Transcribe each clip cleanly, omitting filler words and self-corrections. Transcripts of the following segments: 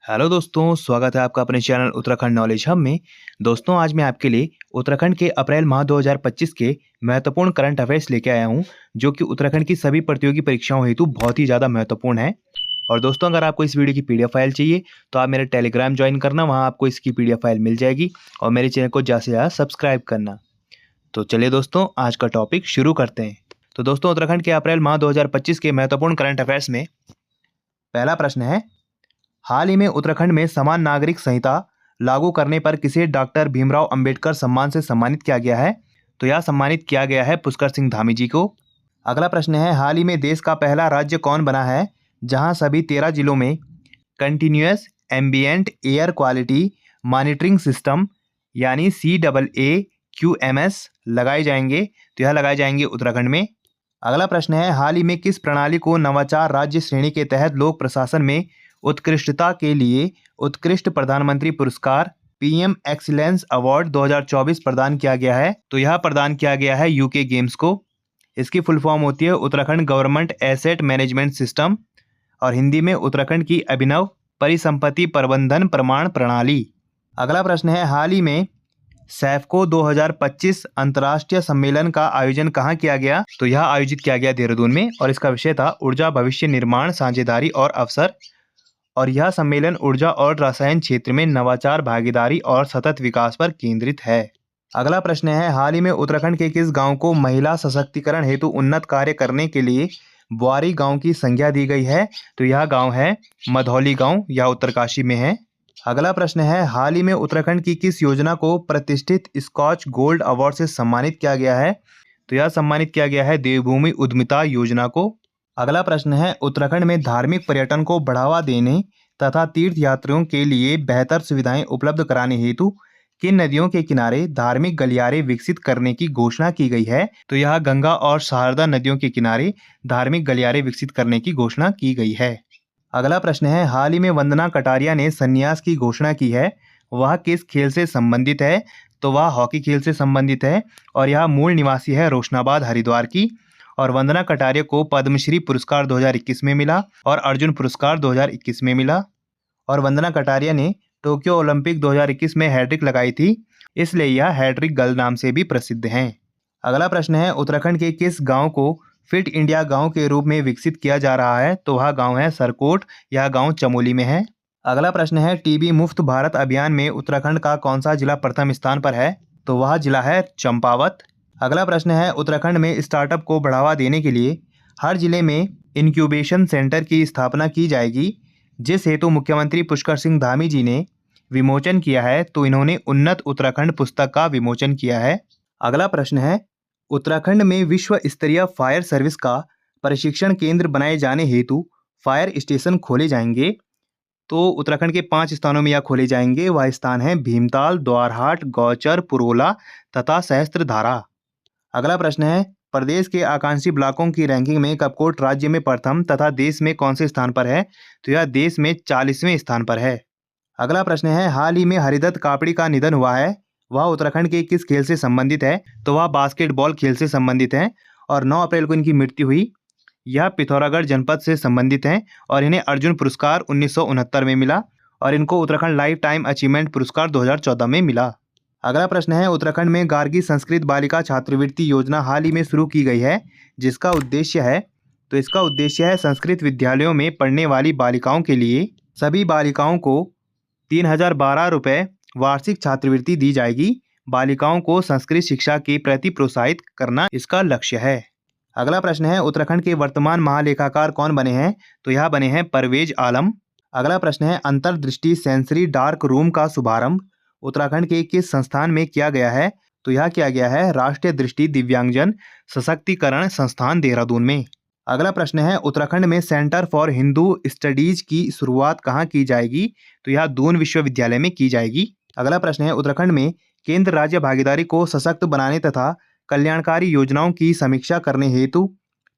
Hello दोस्तों, स्वागत है आपका अपने चैनल उत्तराखंड नॉलेज हब में। दोस्तों, आज मैं आपके लिए उत्तराखंड के अप्रैल माह 2025 के महत्वपूर्ण करंट अफेयर्स लेके आया हूं, जो कि उत्तराखंड की सभी प्रतियोगी परीक्षाओं हेतु बहुत ही ज़्यादा महत्वपूर्ण है। और दोस्तों, अगर आपको इस वीडियो की पीडीएफ फाइल चाहिए तो आप मेरे टेलीग्राम ज्वाइन करना, वहाँ आपको इसकी पीडीएफ फाइल मिल जाएगी। और मेरे चैनल को ज़्यादा से ज़्यादा सब्सक्राइब करना। तो चलिए दोस्तों, आज का टॉपिक शुरू करते हैं। तो दोस्तों, उत्तराखंड के अप्रैल माह 2025 के महत्वपूर्ण करंट अफेयर्स में पहला प्रश्न है, हाल ही में उत्तराखंड में समान नागरिक संहिता लागू करने पर किसे डॉक्टर भीमराव अंबेडकर सम्मान से सम्मानित किया गया है? तो यह सम्मानित किया गया है पुष्कर सिंह धामी जी को। अगला प्रश्न है, हाल ही में देश का पहला राज्य कौन बना है जहां सभी 13 जिलों में continuous ambient air quality monitoring system यानी CAAQMS लगाए जाएंगे? तो यह लगाए जाएंगे उत्तराखंड में। अगला प्रश्न है, हाल ही में किस प्रणाली को नवाचार राज्य श्रेणी के तहत लोक प्रशासन में उत्कृष्टता के लिए उत्कृष्ट प्रधानमंत्री पुरस्कार PM एक्सीलेंस अवार्ड 2024 प्रदान किया गया है? तो यह प्रदान किया गया है UK गेम्स को। इसकी फुल फॉर्म होती है Uttarakhand government asset management system, और हिंदी में उत्तराखंड की अभिनव परिसंपत्ति प्रबंधन प्रमाण प्रणाली। अगला प्रश्न है, हाल ही में सैफको 2025 अंतर्राष्ट्रीय सम्मेलन का आयोजन कहाँ किया गया? तो यह आयोजित किया गया देहरादून में, और इसका विषय था ऊर्जा भविष्य निर्माण साझेदारी और अवसर। और यह सम्मेलन ऊर्जा और रसायन क्षेत्र में नवाचार, भागीदारी और सतत विकास पर केंद्रित है। अगला प्रश्न है, हाल ही में उत्तराखंड के किस गांव को महिला सशक्तिकरण हेतु उन्नत कार्य करने के लिए बुआरी गांव की संज्ञा दी गई है? तो यह गांव है मधौली गांव, यह उत्तरकाशी में है। अगला प्रश्न है, हाल ही में उत्तराखंड की किस योजना को प्रतिष्ठित स्कॉच गोल्ड अवार्ड से सम्मानित किया गया है? तो यह सम्मानित किया गया है देवभूमि उद्यमिता योजना को। अगला प्रश्न है, उत्तराखंड में धार्मिक पर्यटन को बढ़ावा देने तथा तीर्थ यात्रियों के लिए बेहतर सुविधाएं उपलब्ध कराने हेतु किन नदियों के किनारे धार्मिक गलियारे विकसित करने की घोषणा की गई है? तो यह गंगा और शारदा नदियों के किनारे धार्मिक गलियारे विकसित करने की घोषणा की गई है। अगला प्रश्न है, हाल ही में वंदना कटारिया ने संन्यास की घोषणा की है, वह किस खेल से संबंधित है? तो वह हॉकी खेल से संबंधित है, और यह मूल निवासी है रोशनाबाद हरिद्वार की। और वंदना कटारिया को पद्मश्री पुरस्कार 2021 में मिला और अर्जुन पुरस्कार 2021 में मिला। और वंदना कटारिया ने टोक्यो ओलंपिक 2021 में हैट्रिक लगाई थी, इसलिए यह हैट्रिक गर्ल नाम से भी प्रसिद्ध हैं। अगला प्रश्न है, उत्तराखंड के किस गांव को फिट इंडिया गांव के रूप में विकसित किया जा रहा है? तो वह गांव है सरकोट, यह गांव चमोली में है। अगला प्रश्न है, टीबी मुक्त भारत अभियान में उत्तराखंड का कौन सा जिला प्रथम स्थान पर है? तो वह जिला है चंपावत। अगला प्रश्न है, उत्तराखंड में स्टार्टअप को बढ़ावा देने के लिए हर जिले में इंक्यूबेशन सेंटर की स्थापना की जाएगी, जिस हेतु मुख्यमंत्री पुष्कर सिंह धामी जी ने विमोचन किया है। तो इन्होंने उन्नत उत्तराखंड पुस्तक का विमोचन किया है। अगला प्रश्न है, उत्तराखंड में विश्व स्तरीय फायर सर्विस का प्रशिक्षण केंद्र बनाए जाने हेतु फायर स्टेशन खोले जाएंगे। तो उत्तराखंड के 5 स्थानों में यह खोले जाएंगे। वह स्थान है भीमताल, द्वारहाट, गौचर, पुरोला तथा सहस्त्रधारा। अगला प्रश्न है, प्रदेश के आकांक्षी ब्लॉकों की रैंकिंग में कपकोट राज्य में प्रथम तथा देश में कौन से स्थान पर है? तो यह देश में 40वें स्थान पर है। अगला प्रश्न है, हाल ही में हरिदत्त कापड़ी का निधन हुआ है, वह उत्तराखंड के किस खेल से संबंधित है? तो वह बास्केटबॉल खेल से संबंधित है, और 9 अप्रैल को इनकी मृत्यु हुई। यह पिथौरागढ़ जनपद से संबंधित हैं, और इन्हें अर्जुन पुरस्कार 1969 में मिला, और इनको उत्तराखंड लाइफ टाइम अचीवमेंट पुरस्कार 2014 में मिला। अगला प्रश्न है, उत्तराखंड में गार्गी संस्कृत बालिका छात्रवृत्ति योजना हाल ही में शुरू की गई है, जिसका उद्देश्य है? तो इसका उद्देश्य है संस्कृत विद्यालयों में पढ़ने वाली बालिकाओं के लिए सभी बालिकाओं को 3012 रुपये वार्षिक छात्रवृत्ति दी जाएगी। बालिकाओं को संस्कृत शिक्षा के प्रति प्रोत्साहित करना इसका लक्ष्य है। अगला प्रश्न है, उत्तराखंड के वर्तमान महालेखाकार कौन बने हैं? तो यह बने हैं परवेज आलम। अगला प्रश्न है, अंतर्दृष्टि सेंसरी डार्क रूम का शुभारंभ उत्तराखंड के किस संस्थान में किया गया है? तो यह किया गया है राष्ट्रीय दृष्टि दिव्यांगजन सशक्तिकरण संस्थान देहरादून में। अगला प्रश्न है, उत्तराखंड में सेंटर फॉर हिंदू स्टडीज की शुरुआत कहाँ की जाएगी? तो यह दून विश्वविद्यालय में की जाएगी। अगला प्रश्न है, उत्तराखंड में केंद्र राज्य भागीदारी को सशक्त बनाने तथा कल्याणकारी योजनाओं की समीक्षा करने हेतु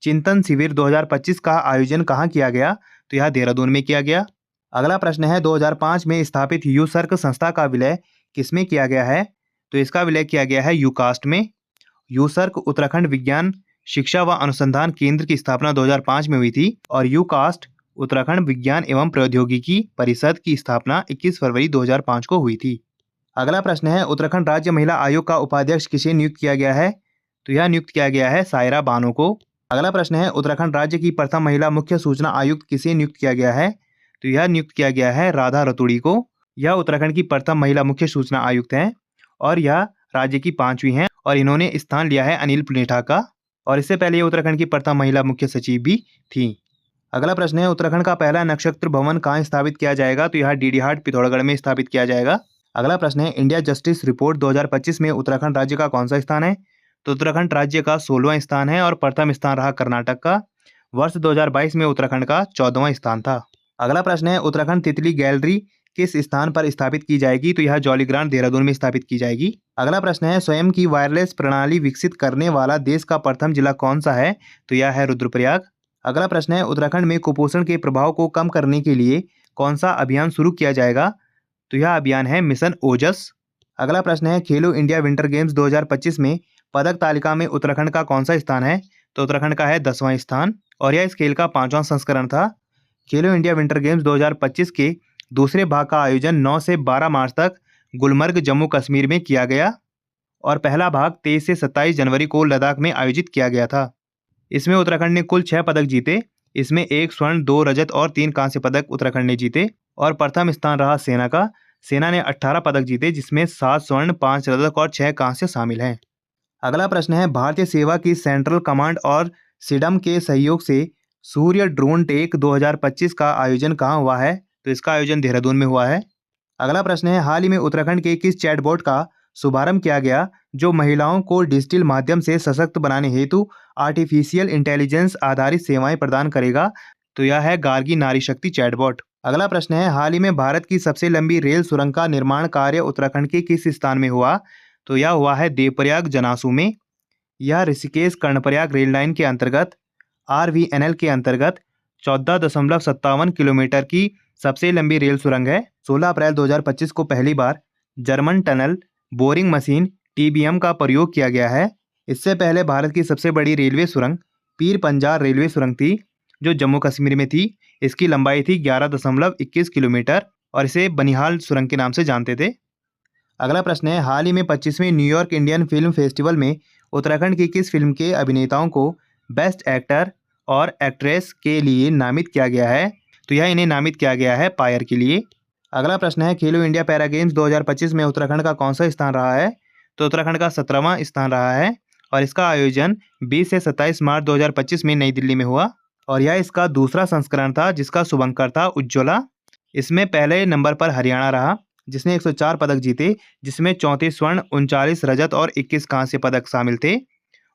चिंतन शिविर 2025 का आयोजन कहाँ किया गया? तो यह देहरादून में किया गया। अगला प्रश्न है, 2005 में स्थापित यूसर्क संस्था का विलय किसमें किया गया है? तो इसका विलय किया गया है यूकास्ट में। यूसर्क उत्तराखंड विज्ञान शिक्षा व अनुसंधान केंद्र की स्थापना 2005 में हुई थी, और यूकास्ट उत्तराखंड विज्ञान एवं प्रौद्योगिकी परिषद की स्थापना 21 फरवरी 2005 को हुई थी। अगला प्रश्न है, उत्तराखंड राज्य महिला आयोग का उपाध्यक्ष किसे नियुक्त किया गया है? तो यह नियुक्त किया गया है सायरा बानो को। अगला प्रश्न है, उत्तराखंड राज्य की प्रथम महिला मुख्य सूचना आयुक्त किसे नियुक्त किया गया है? तो यह नियुक्त किया गया है राधा रतूड़ी को। यह उत्तराखंड की प्रथम महिला मुख्य सूचना आयुक्त हैं और यह राज्य की 5वीं हैं और इन्होंने स्थान लिया है अनिल पुनेठा का, और इससे पहले ये उत्तराखंड की प्रथम महिला मुख्य सचिव भी थी। अगला प्रश्न है, उत्तराखंड का पहला नक्षत्र भवन कहाँ स्थापित किया जाएगा? तो यह डीडीहाट पिथौरागढ़ में स्थापित किया जाएगा। अगला प्रश्न है, इंडिया जस्टिस रिपोर्ट 2025 में उत्तराखंड राज्य का कौन सा स्थान है? तो उत्तराखंड राज्य का 16वां स्थान है और प्रथम स्थान रहा कर्नाटक का। वर्ष 2022 में उत्तराखंड का 14वां स्थान था। अगला प्रश्न है, उत्तराखंड तितली गैलरी किस स्थान पर स्थापित की जाएगी? तो यह जौलीग्रांट देहरादून में स्थापित की जाएगी। अगला प्रश्न है, स्वयं की वायरलेस प्रणाली विकसित करने वाला देश का प्रथम जिला कौन सा है? तो यह है रुद्रप्रयाग। अगला प्रश्न है, उत्तराखंड में कुपोषण के प्रभाव को कम करने के लिए कौन सा अभियान शुरू किया जाएगा? तो यह अभियान है मिशन ओजस। अगला प्रश्न है, खेलो इंडिया विंटर गेम्स 2025 में पदक तालिका में उत्तराखंड का कौन सा स्थान है? तो उत्तराखंड का है 10वां स्थान और यह इस खेल का 5वां संस्करण था। खेलो इंडिया विंटर गेम्स 2025 के दूसरे भाग का आयोजन 9 से 12 मार्च तक गुलमर्ग जम्मू कश्मीर में किया गया और पहला भाग 23 से 27 जनवरी को लद्दाख में आयोजित किया गया था। इसमें उत्तराखंड ने कुल 6 पदक जीते। इसमें 1 स्वर्ण, 2 रजत और 3 कांस्य पदक उत्तराखंड ने जीते और प्रथम स्थान रहा सेना का। सेना ने 18 पदक जीते जिसमें 7 स्वर्ण, 5 रजत और 6 कांस्य शामिल हैं। अगला प्रश्न है, भारतीय सेवा की सेंट्रल कमांड और सिडम के सहयोग से सूर्य ड्रोन टेक 2025 का आयोजन कहाँ हुआ है? तो इसका आयोजन देहरादून में हुआ है। अगला प्रश्न है, हाल ही में उत्तराखंड के किस चैटबॉट का शुभारंभ किया गया जो महिलाओं को डिजिटल माध्यम से सशक्त बनाने हेतु आर्टिफिशियल इंटेलिजेंस आधारित सेवाएं प्रदान करेगा? तो यह है गार्गी नारी शक्ति चैटबॉट। अगला प्रश्न है, हाल ही में भारत की सबसे लंबी रेल सुरंग का निर्माण कार्य उत्तराखंड के किस स्थान में हुआ? तो यह हुआ है देवप्रयाग जनासू में। यह ऋषिकेश कर्णप्रयाग रेल लाइन के अंतर्गत RVNL के अंतर्गत 14.57 किलोमीटर की सबसे लंबी रेल सुरंग है। 16 अप्रैल 2025 को पहली बार German tunnel boring machine TBM का प्रयोग किया गया है। इससे पहले भारत की सबसे बड़ी रेलवे सुरंग पीर पंजार रेलवे सुरंग थी जो जम्मू कश्मीर में थी। इसकी लंबाई थी 11.21 किलोमीटर और इसे बनिहाल सुरंग के नाम से जानते थे। अगला प्रश्न है, हाल ही में 25वें न्यूयॉर्क इंडियन फिल्म फेस्टिवल में उत्तराखंड की किस फिल्म के अभिनेताओं को बेस्ट एक्टर और एक्ट्रेस के लिए नामित किया गया है? तो यह इन्हें नामित किया गया है पायर के लिए। अगला प्रश्न है, खेलो इंडिया पैरा गेम्स 2025 में उत्तराखंड का कौन सा स्थान रहा है? तो उत्तराखंड का 17वां स्थान रहा है और इसका आयोजन 20 से 27 मार्च 2025 में नई दिल्ली में हुआ और यह इसका दूसरा संस्करण था जिसका शुभंकर था उज्ज्वला। इसमें पहले नंबर पर हरियाणा रहा जिसने 104 पदक जीते जिसमें 34 स्वर्ण, 39 रजत और 21 कांस्य पदक शामिल थे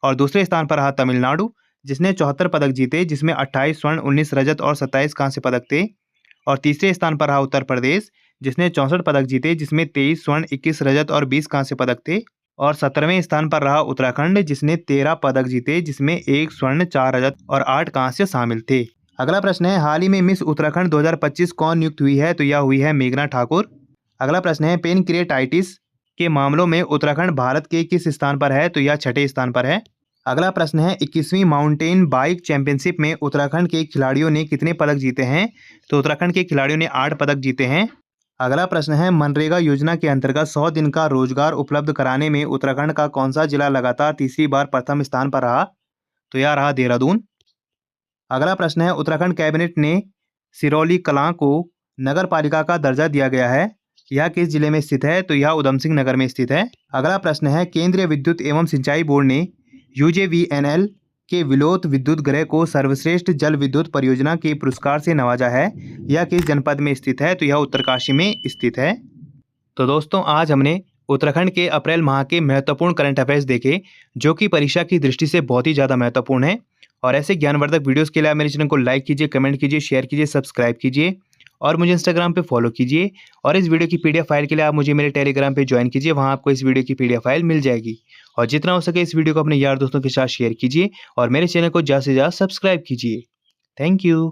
और दूसरे स्थान पर रहा तमिलनाडु जिसने 74 पदक जीते जिसमें 28 स्वर्ण, 19 रजत और 27 कांस्य पदक थे और तीसरे स्थान पर रहा उत्तर प्रदेश जिसने 64 पदक जीते जिसमें 23 स्वर्ण, 21 रजत और 20 कांस्य पदक थे और 17वें स्थान पर रहा उत्तराखंड जिसने 13 पदक जीते जिसमें 1 स्वर्ण, 4 रजत और 8 कांस्य शामिल थे। अगला प्रश्न है, हाल ही में मिस उत्तराखंड 2025 कौन नियुक्त हुई है? तो यह हुई है मेघना ठाकुर। अगला प्रश्न है, पेनक्रिएटाइटिस के मामलों में उत्तराखंड भारत के किस स्थान पर है? तो यह 6ठे स्थान पर है। अगला प्रश्न है, 21वीं माउंटेन बाइक चैंपियनशिप में उत्तराखंड के खिलाड़ियों ने कितने पदक जीते हैं? तो उत्तराखंड के खिलाड़ियों ने 8 पदक जीते हैं। अगला प्रश्न है, मनरेगा योजना के अंतर्गत 100 दिन का रोजगार उपलब्ध कराने में उत्तराखंड का कौन सा जिला लगातार तीसरी बार प्रथम स्थान पर रहा? तो यह रहा देहरादून। अगला प्रश्न है, उत्तराखंड कैबिनेट ने सिरौली कलां को नगर पालिका का दर्जा दिया गया है, यह किस जिले में स्थित है? तो यह उधम सिंह नगर में स्थित है। अगला प्रश्न है, केंद्रीय विद्युत एवं सिंचाई बोर्ड ने UJVNL के विलोत विद्युत गृह को सर्वश्रेष्ठ जल विद्युत परियोजना के पुरस्कार से नवाजा है, यह किस जनपद में स्थित है? तो यह उत्तरकाशी में स्थित है। तो दोस्तों, आज हमने उत्तराखंड के अप्रैल माह के महत्वपूर्ण करंट अफेयर्स देखे जो कि परीक्षा की दृष्टि से बहुत ही ज़्यादा महत्वपूर्ण है। और ऐसे ज्ञानवर्धक वीडियोस के लिए आप मेरे चैनल को लाइक कीजिए, कमेंट कीजिए, शेयर कीजिए, सब्सक्राइब कीजिए और मुझे इंस्टाग्राम पे फॉलो कीजिए। और इस वीडियो की PDF फाइल के लिए आप मुझे मेरे टेलीग्राम पे ज्वाइन कीजिए, वहाँ आपको इस वीडियो की PDF फाइल मिल जाएगी। और जितना हो सके इस वीडियो को अपने यार दोस्तों के साथ शेयर कीजिए और मेरे चैनल को ज़्यादा से ज़्यादा सब्सक्राइब कीजिए। Thank you.